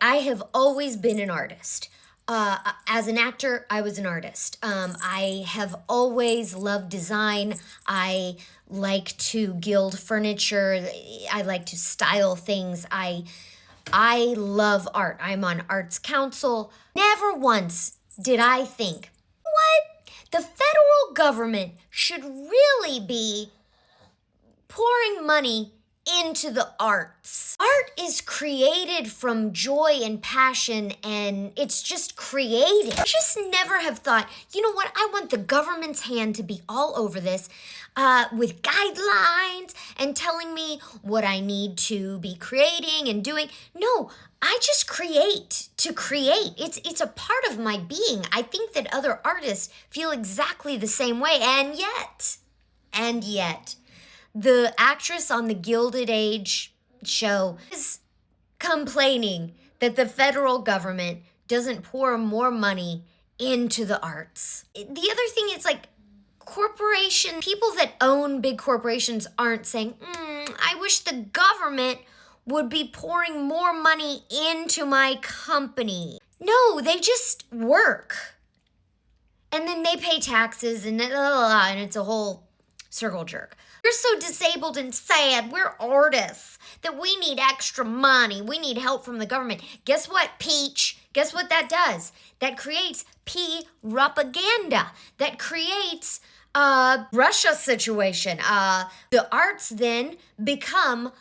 I have always been an artist. As an actor, I was an artist. I have always loved design. I like to gild furniture. I like to style things. I love art. I'm on Arts Council. Never once did I think, what? The federal government should really be pouring money into the arts. Art is created from joy and passion, and it's just creative. I just never have thought, you know what, I want the government's hand to be all over this with guidelines and telling me what I need to be creating and doing. No, I just create to create. It's a part of my being. I think that other artists feel exactly the same way, and yet, the actress on the Gilded Age show is complaining that the federal government doesn't pour more money into the arts. The other thing is like people that own big corporations aren't saying, I wish the government would be pouring more money into my company. No, they just work. And then they pay taxes and it's a whole circle jerk. We're so disabled and sad. We're artists that we need extra money. We need help from the government. Guess what, Peach? Guess what that does? That creates propaganda. That creates a Russia situation. The arts then become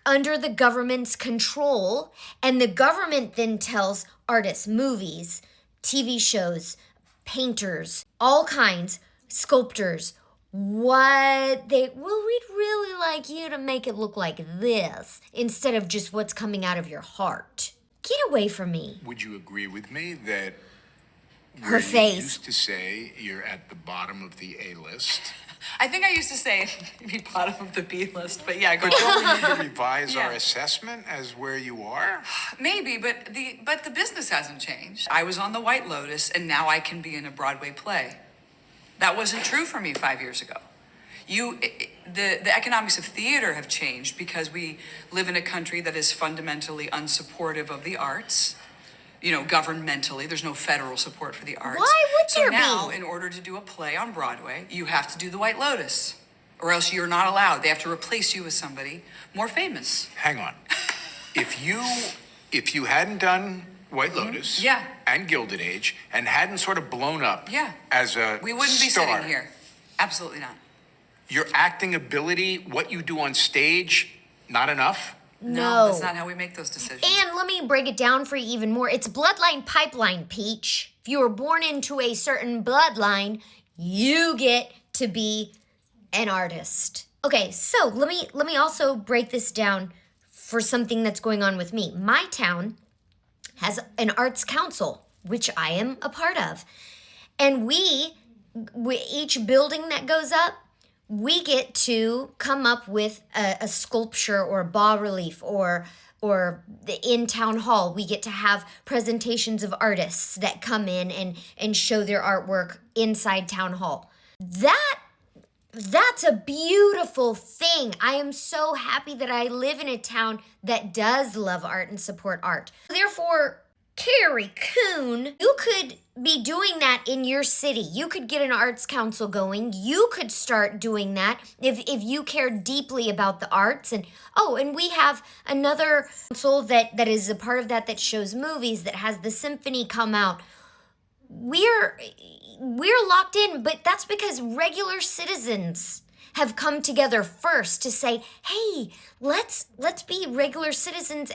under the government's control, and the government then tells artists, movies, TV shows, painters, all kinds, sculptors, we'd really like you to make it look like this instead of just what's coming out of your heart. Get away from me. Would you agree with me that Her where face. you used to say you're at the bottom of the A list, I think I used to say maybe bottom of the B list, but yeah, go but on. don't we need to revise our Yeah. assessment as where you are? Maybe, but the business hasn't changed. I was on the White Lotus, and now I can be in a Broadway play. That wasn't true for me 5 years ago. The economics of theater have changed because we live in a country that is fundamentally unsupportive of the arts. Governmentally, there's no federal support for the arts. Why would there So now, be? in order to do a play on Broadway, you have to do the White Lotus, or else you're not allowed. They have to replace you with somebody more famous. Hang on. If you hadn't done White Lotus Yeah. and Gilded Age and hadn't sort of blown up Yeah. as a We wouldn't be star, sitting here. Absolutely not. your acting ability, what you do on stage, not enough? No. That's not how we make those decisions. And let me break it down for you even more. It's bloodline pipeline, Peach. If you were born into a certain bloodline, you get to be an artist. Okay, so let me also break this down for something that's going on with me. My town has an arts council, which I am a part of. And we each building that goes up, we get to come up with a sculpture or a bas-relief or in town hall. We get to have presentations of artists that come in and show their artwork inside town hall. That's a beautiful thing. I am so happy that I live in a town that does love art and support art. Therefore, Carrie Coon, you could be doing that in your city. You could get an arts council going. You could start doing that if you care deeply about the arts. And we have another council that is a part of that shows movies, that has the symphony come out. We're locked in, but that's because regular citizens have come together first to say, hey, let's be regular citizens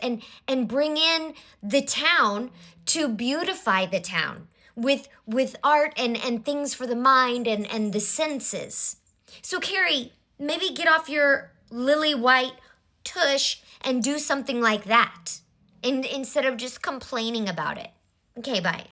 and bring in the town to beautify the town with art and things for the mind and the senses. So Carrie, maybe get off your lily white tush and do something like that instead of just complaining about it. Okay, bye.